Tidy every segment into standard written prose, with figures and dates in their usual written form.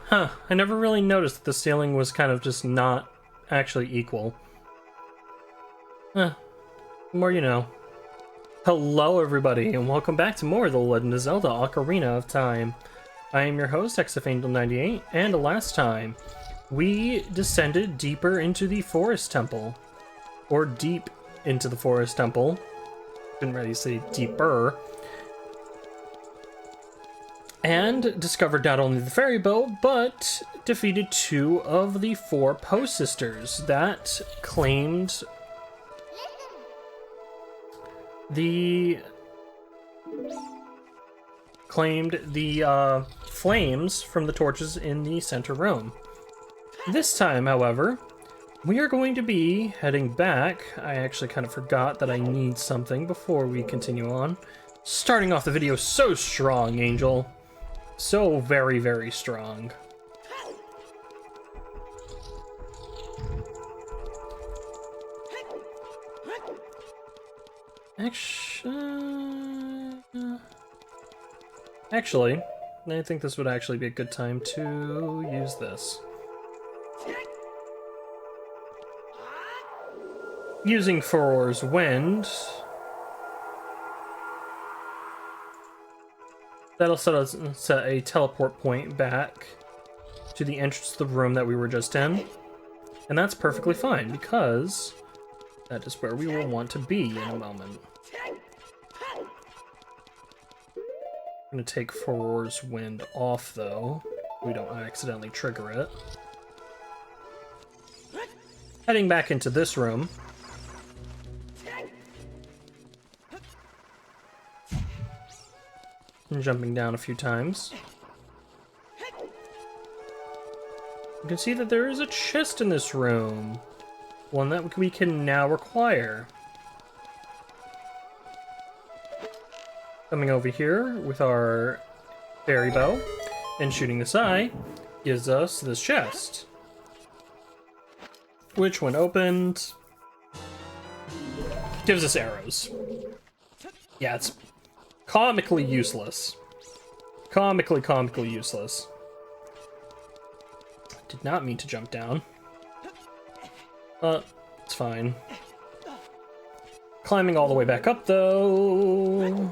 Huh, I never really noticed that the ceiling was kind of just not actually equal. Huh, the more you know. Hello everybody, and welcome back to more of The Legend of Zelda Ocarina of Time. I am your host, XFAngel98, and last time, we descended deeper into the Forest Temple. Or deep into the Forest Temple. Didn't really say deeper. And discovered not only the fairy bow, but defeated 2 of the 4 Poe sisters that claimed the flames from the torches in the center room. This time, however, we are going to be heading back. I actually kind of forgot that I need something before we continue on. Starting off the video so strong, Angel. So very, very strong. Actually, I think this would actually be a good time to use this. Using Furor's Wind, that'll set a teleport point back to the entrance to the room that we were just in. And that's perfectly fine, because that is where we will want to be in a moment. I'm going to take Furor's Wind off, though. We don't accidentally trigger it. Heading back into this room. And jumping down a few times. You can see that there is a chest in this room. One that we can now require. Coming over here with our fairy bow and shooting this eye gives us this chest. Which, when opened, gives us arrows. Yeah, it's comically useless. Comically useless. Did not mean to jump down. But it's fine. Climbing all the way back up, though.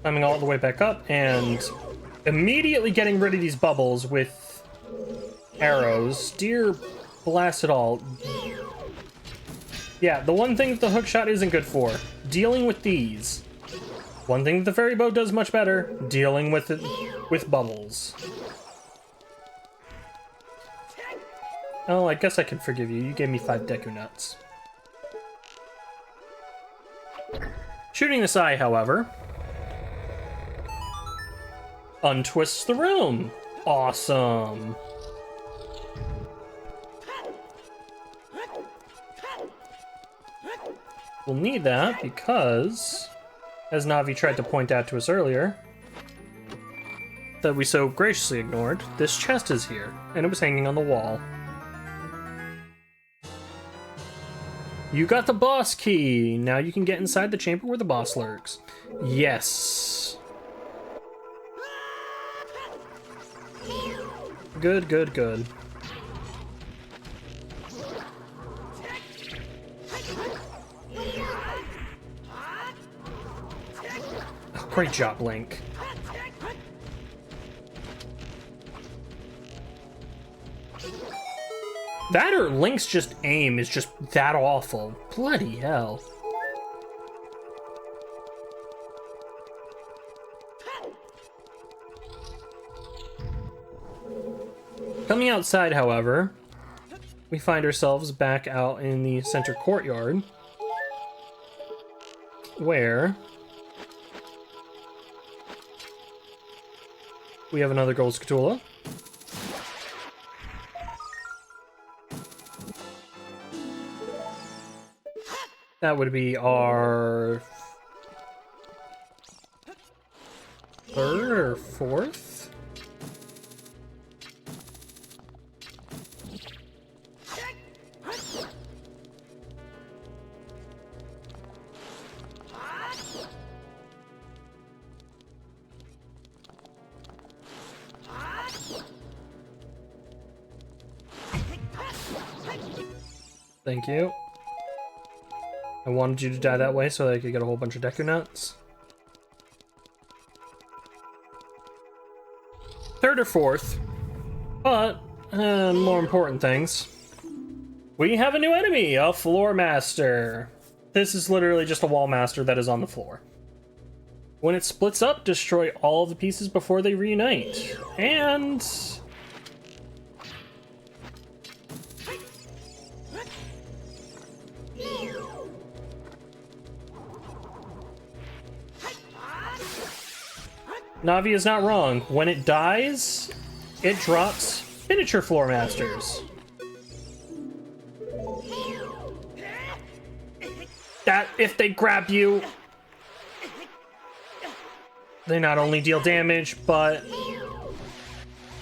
Climbing all the way back up and immediately getting rid of these bubbles with arrows. Dear blast it all. Yeah, the one thing that the hookshot isn't good for, dealing with these. One thing that the fairy bow does much better, dealing with it with bubbles. Oh, I guess I can forgive you. You gave me 5 Deku Nuts. Shooting this eye, however, untwists the room. Awesome. We'll need that because, as Navi tried to point out to us earlier, that we so graciously ignored, this chest is here, and it was hanging on the wall. You got the boss key! Now you can get inside the chamber where the boss lurks. Yes. Good, good, good. Oh, great job, Link. That or Link's just aim is just that awful. Bloody hell. Coming outside, however, we find ourselves back out in the center courtyard, where we have another gold scatola. That would be our third or fourth? Thank you. I wanted you to die that way so that I could get a whole bunch of Deku Nuts. Third or fourth. But, more important things. We have a new enemy, a Floor Master. This is literally just a Wall Master that is on the floor. When it splits up, destroy all of the pieces before they reunite. And... Navi is not wrong. When it dies, it drops miniature Floor Masters. That, if they grab you, they not only deal damage, but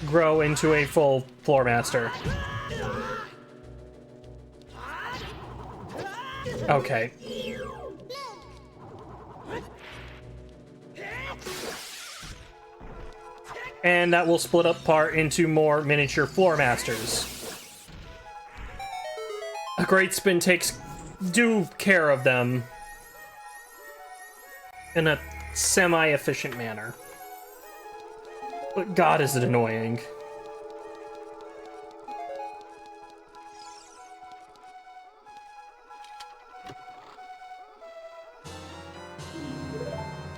grow into a full Floor Master. Okay. And that will split apart into more miniature Floor Masters. A Great Spin takes due care of them in a semi-efficient manner. But God, is it annoying.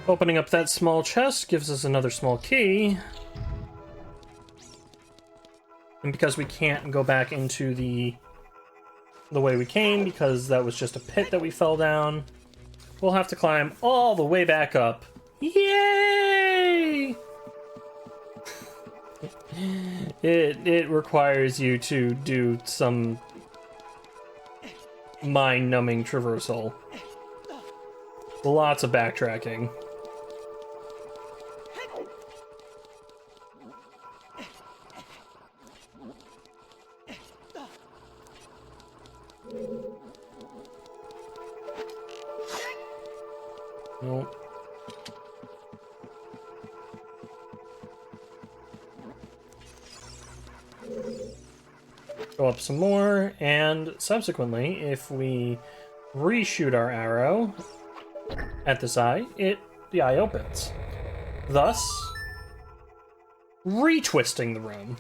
Opening up that small chest gives us another small key. And because we can't go back into the way we came, because that was just a pit that we fell down, we'll have to climb all the way back up. Yay! It requires you to do some mind-numbing traversal. Lots of backtracking. Nope. Go up some more, and subsequently, if we reshoot our arrow at this eye, the eye opens. Thus, retwisting the room.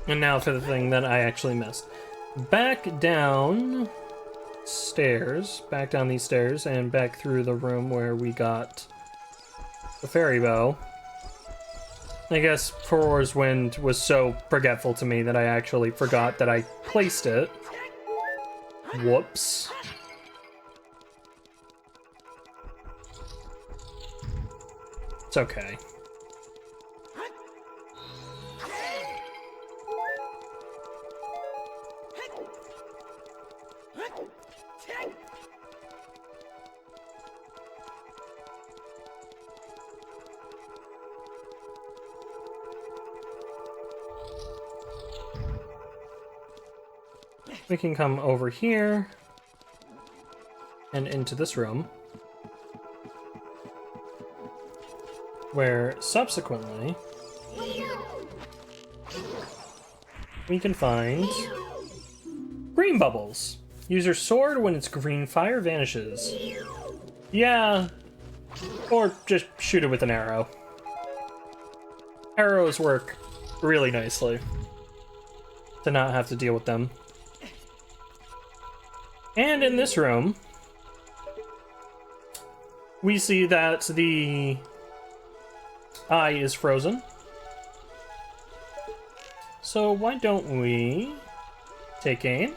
And now for the thing that I actually missed. Back down stairs, back down these stairs, and back through the room where we got the fairy bow. I guess Four's Wind was so forgetful to me that I actually forgot that I placed it. Whoops. It's okay. We can come over here and into this room, where subsequently we can find green bubbles. Use your sword when its green fire vanishes. Yeah, or just shoot it with an arrow. Arrows work really nicely to not have to deal with them. And in this room, we see that the eye is frozen. So why don't we take aim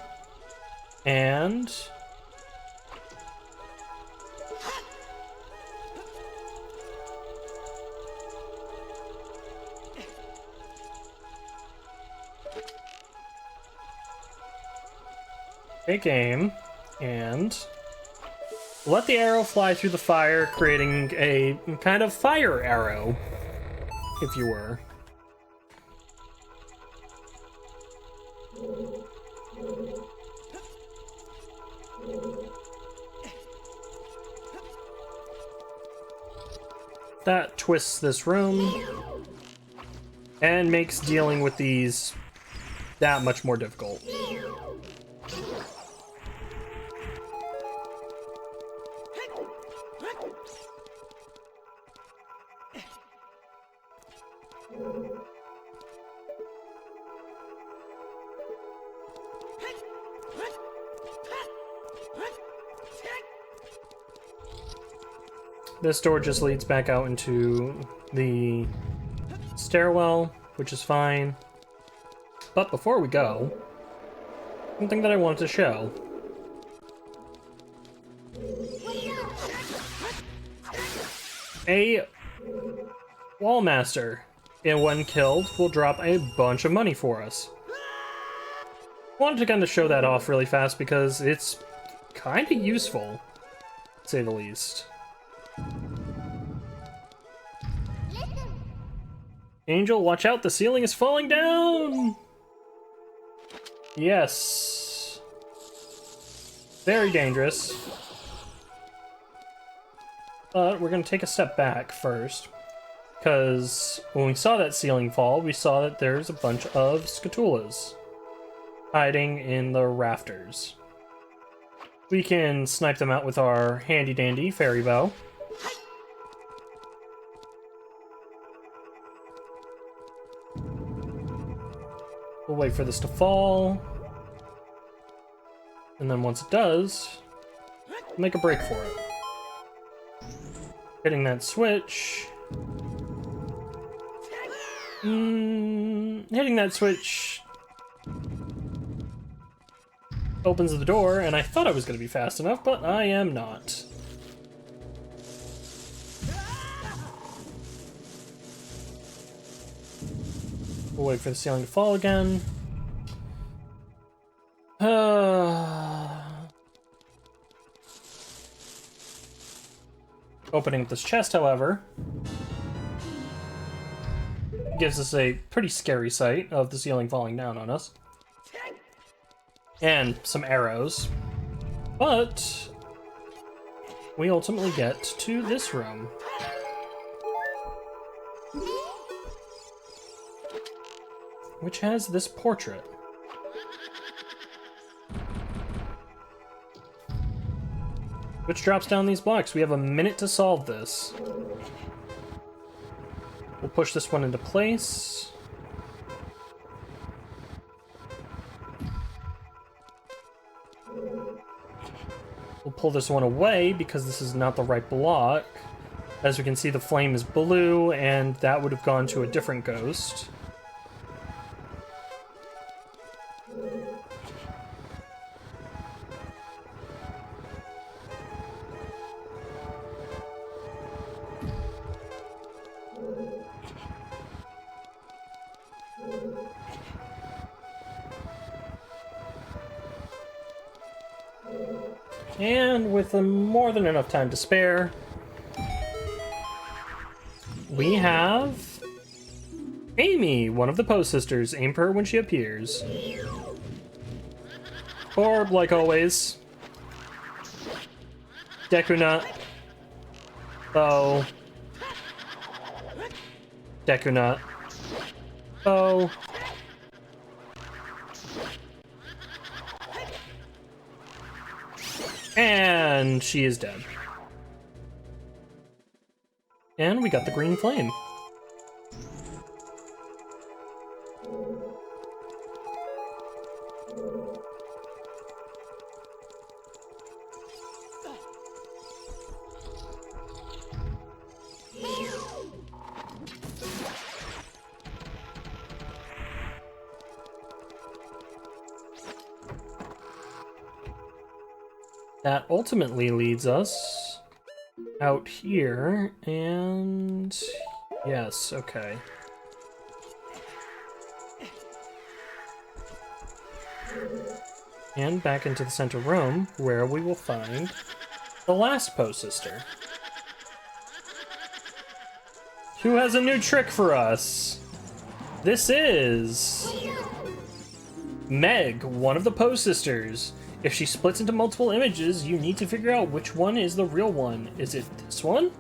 And take aim and let the arrow fly through the fire, creating a kind of fire arrow, if you were. That twists this room and makes dealing with these that much more difficult. This door just leads back out into the stairwell, which is fine. But before we go, something that I wanted to show. A wall master, and when killed, will drop a bunch of money for us. Wanted to kind of show that off really fast because it's kind of useful, to say the least. Angel, watch out, the ceiling is falling down! Yes. Very dangerous. But we're gonna take a step back first, because when we saw that ceiling fall, we saw that there's a bunch of Scatulas hiding in the rafters. We can snipe them out with our handy-dandy fairy bow. We'll wait for this to fall. And then once it does, we'll make a break for it. Hitting that switch. Hitting that switch opens the door, and I thought I was going to be fast enough, but I am not. We'll wait for the ceiling to fall again. Opening up this chest, however, gives us a pretty scary sight of the ceiling falling down on us. And some arrows. But we ultimately get to this room. Which has this portrait. Which drops down these blocks. We have a minute to solve this. We'll push this one into place. We'll pull this one away because this is not the right block. As we can see, the flame is blue, and that would have gone to a different ghost. And with more than enough time to spare, we have Amy, one of the Poe sisters. Aim for her when she appears. Or, like always, Deku Nut. Bow. Deku Nut. Bow. And she is dead. And we got the green flame. That ultimately leads us out here, and yes, okay. And back into the center room, where we will find the last Poe sister, who has a new trick for us. This is Meg, one of the Poe sisters. If she splits into multiple images, you need to figure out which one is the real one. Is it this one?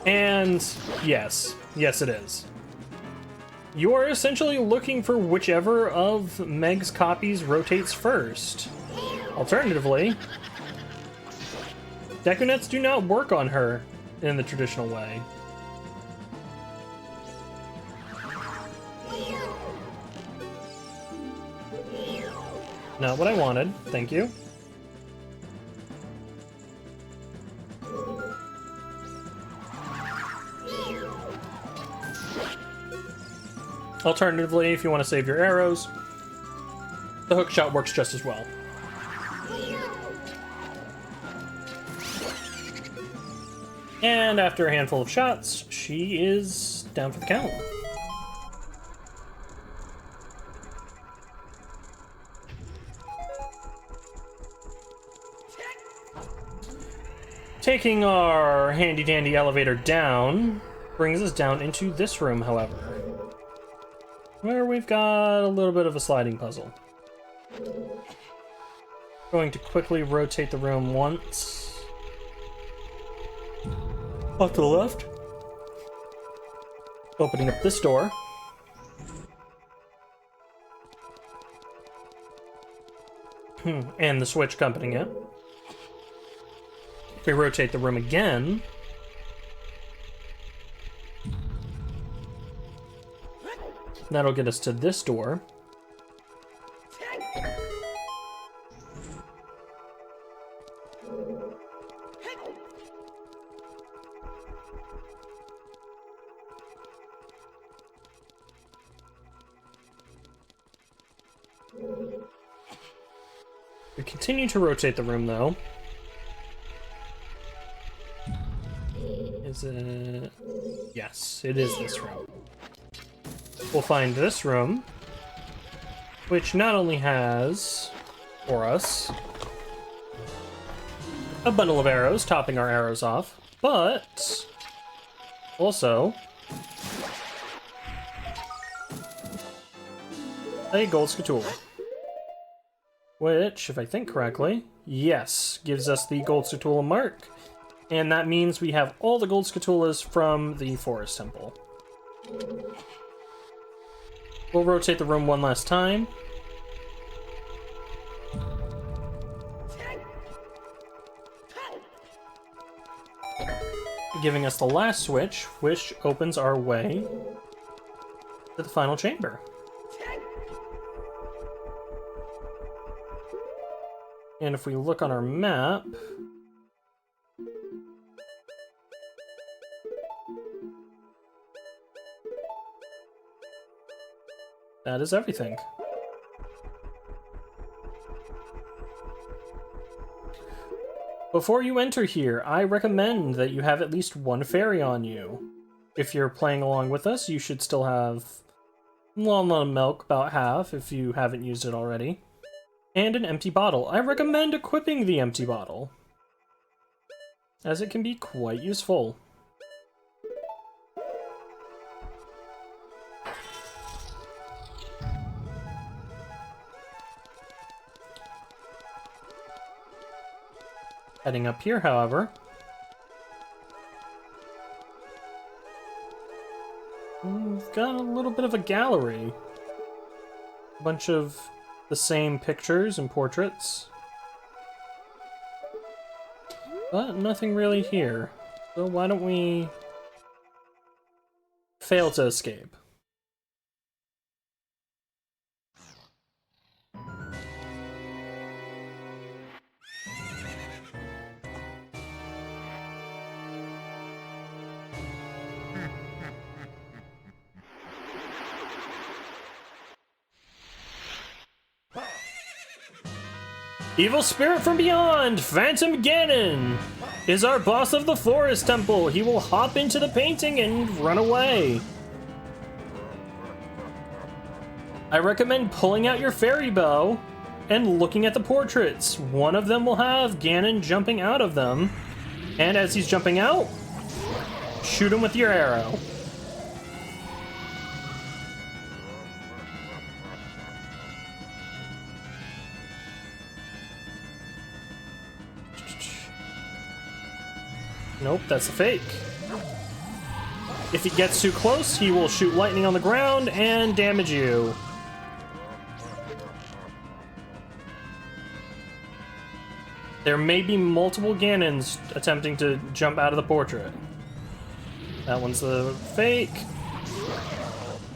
And yes, it is. You are essentially looking for whichever of Meg's copies rotates first. Alternatively, Decunets do not work on her in the traditional way. Not what I wanted, thank you. Alternatively, if you want to save your arrows, the hook shot works just as well. And after a handful of shots, she is down for the count. Taking our handy-dandy elevator down brings us down into this room, however, where we've got a little bit of a sliding puzzle. Going to quickly rotate the room once. Off to the left. Opening up this door. And the switch accompanying it. If we rotate the room again, that'll get us to this door. We continue to rotate the room, though. Is it... Yes, it is this room. We'll find this room, which not only has, for us, a bundle of arrows, topping our arrows off, but also a gold scatool, which, if I think correctly, yes, gives us the gold scatoula mark, and that means we have all the gold scatoulas from the Forest Temple. We'll rotate the room one last time. Giving us the last switch, which opens our way to the final chamber. And if we look on our map, that is everything. Before you enter here, I recommend that you have at least one fairy on you. If you're playing along with us, you should still have Lala milk, about half, if you haven't used it already. And an empty bottle. I recommend equipping the empty bottle, as it can be quite useful. Heading up here, however, we've got a little bit of a gallery. A bunch of the same pictures and portraits, but nothing really here. So why don't we fail to escape? Evil spirit from beyond, Phantom Ganon, is our boss of the Forest Temple. He will hop into the painting and run away. I recommend pulling out your fairy bow and looking at the portraits. One of them will have Ganon jumping out of them, and as he's jumping out, shoot him with your arrow. Nope, that's a fake. If he gets too close, he will shoot lightning on the ground and damage you. There may be multiple Ganons attempting to jump out of the portrait. That one's the fake.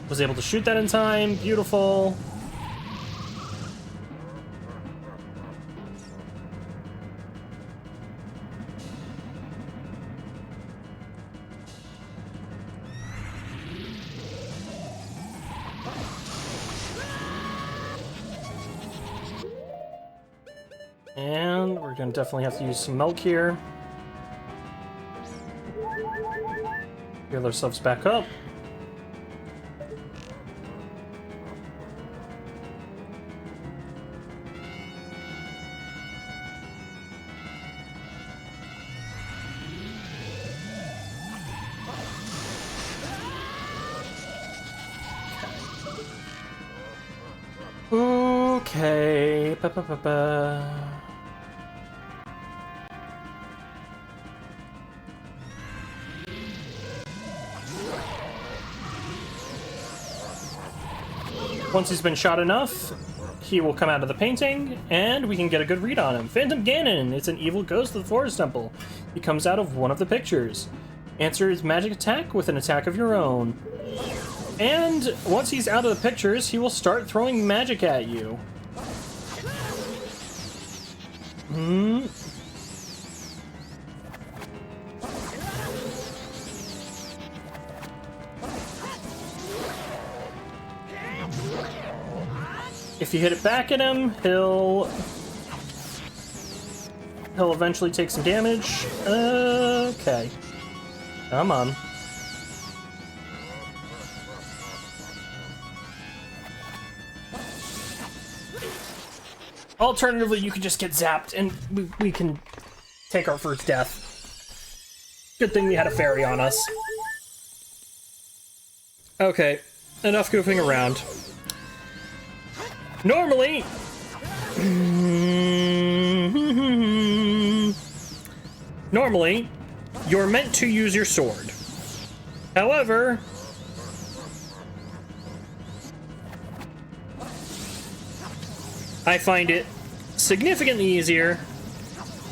Was able to shoot that in time. Beautiful. And we're gonna definitely have to use some milk here. Heal ourselves back up. Okay. Once he's been shot enough, he will come out of the painting, and we can get a good read on him. Phantom Ganon! It's an evil ghost of the Forest Temple. He comes out of one of the pictures. Answer his magic attack with an attack of your own. And once he's out of the pictures, he will start throwing magic at you. If you hit it back at him, he'll eventually take some damage. Okay. Come on. Alternatively, you can just get zapped and we can take our first death. Good thing we had a fairy on us. Okay, enough goofing around. Normally, you're meant to use your sword. However, I find it significantly easier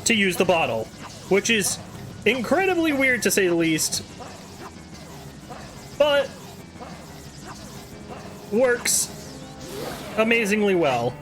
to use the bottle, which is incredibly weird to say the least, but works amazingly well.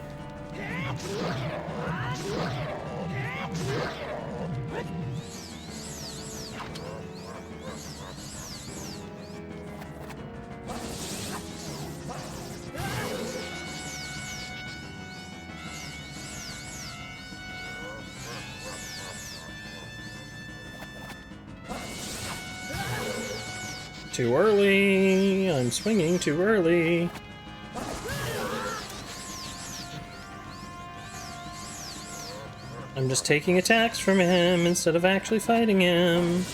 Too early. I'm swinging too early. I'm just taking attacks from him instead of actually fighting him.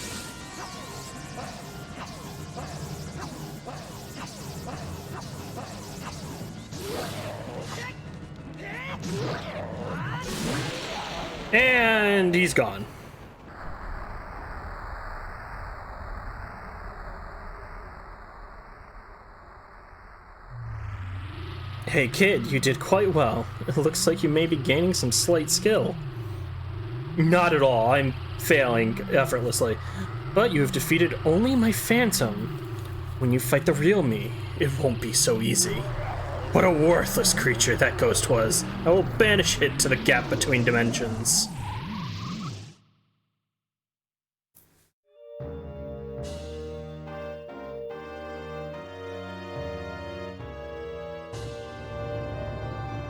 And he's gone. Hey kid, you did quite well. It looks like you may be gaining some slight skill. Not at all, I'm failing effortlessly. But you have defeated only my phantom. When you fight the real me, it won't be so easy. What a worthless creature that ghost was. I will banish it to the gap between dimensions.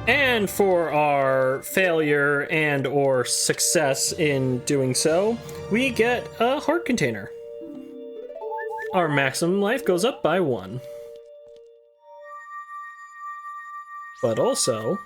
And And for our failure and or success in doing so, we get a heart container. Our maximum life goes up by 1. But also...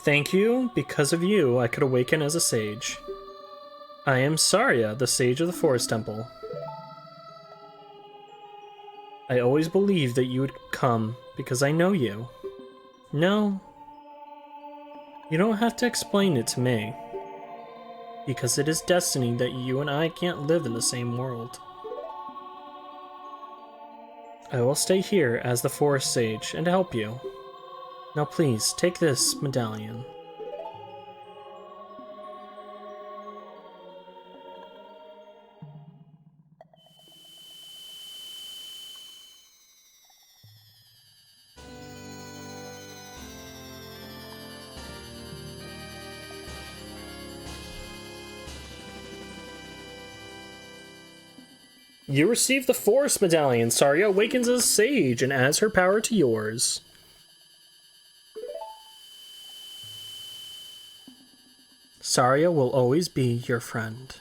Thank you. Because of you, I could awaken as a sage. I am Saria, the sage of the Forest Temple. I always believed that you would come because I know you. No, you don't have to explain it to me. Because it is destiny that you and I can't live in the same world. I will stay here as the Forest Sage and help you. Now please, take this medallion. You receive the Forest Medallion. Saria awakens as a sage and adds her power to yours. Saria will always be your friend.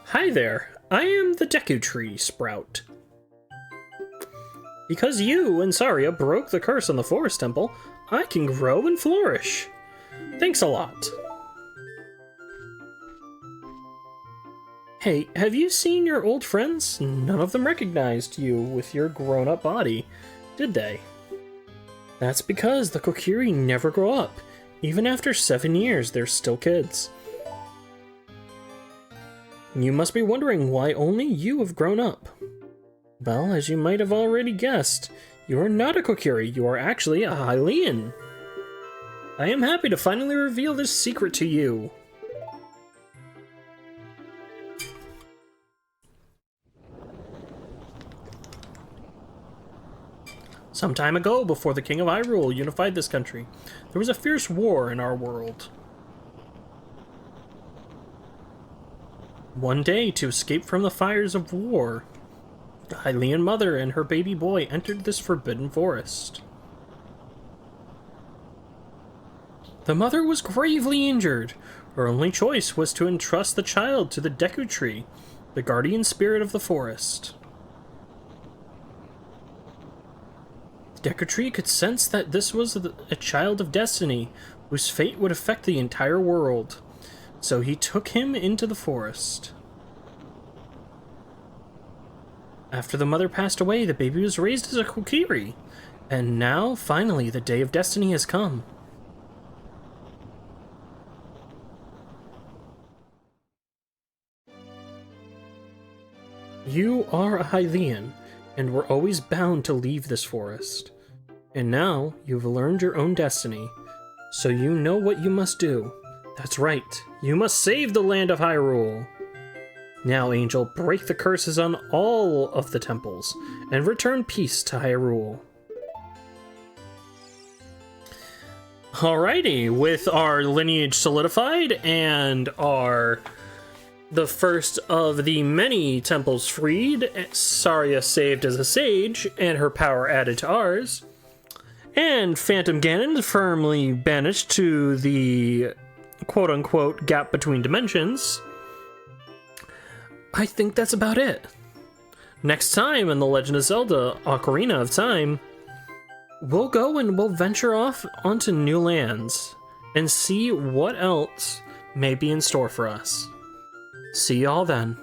Hi there, I am the Deku Tree Sprout. Because you and Saria broke the curse on the Forest Temple, I can grow and flourish. Thanks a lot. Hey, have you seen your old friends? None of them recognized you with your grown-up body, did they? That's because the Kokiri never grow up. Even after 7 years, they're still kids. You must be wondering why only you have grown up. Well, as you might have already guessed, you are not a Kokiri, you are actually a Hylian. I am happy to finally reveal this secret to you. Some time ago, before the King of Hyrule unified this country, there was a fierce war in our world. One day, to escape from the fires of war, the Hylian mother and her baby boy entered this forbidden forest. The mother was gravely injured. Her only choice was to entrust the child to the Deku Tree, the guardian spirit of the forest. The Deku Tree could sense that this was a child of destiny, whose fate would affect the entire world. So he took him into the forest. After the mother passed away, the baby was raised as a Kokiri, and now, finally, the day of destiny has come. You are a Hylian, and were always bound to leave this forest. And now, you've learned your own destiny, so you know what you must do. That's right, you must save the land of Hyrule. Now, Angel, break the curses on all of the temples, and return peace to Hyrule. Alrighty, with our lineage solidified, and the first of the many temples freed, Saria saved as a sage, and her power added to ours, and Phantom Ganon firmly banished to the quote-unquote gap between dimensions, I think that's about it. Next time in The Legend of Zelda Ocarina of Time, we'll go and we'll venture off onto new lands and see what else may be in store for us. See y'all then.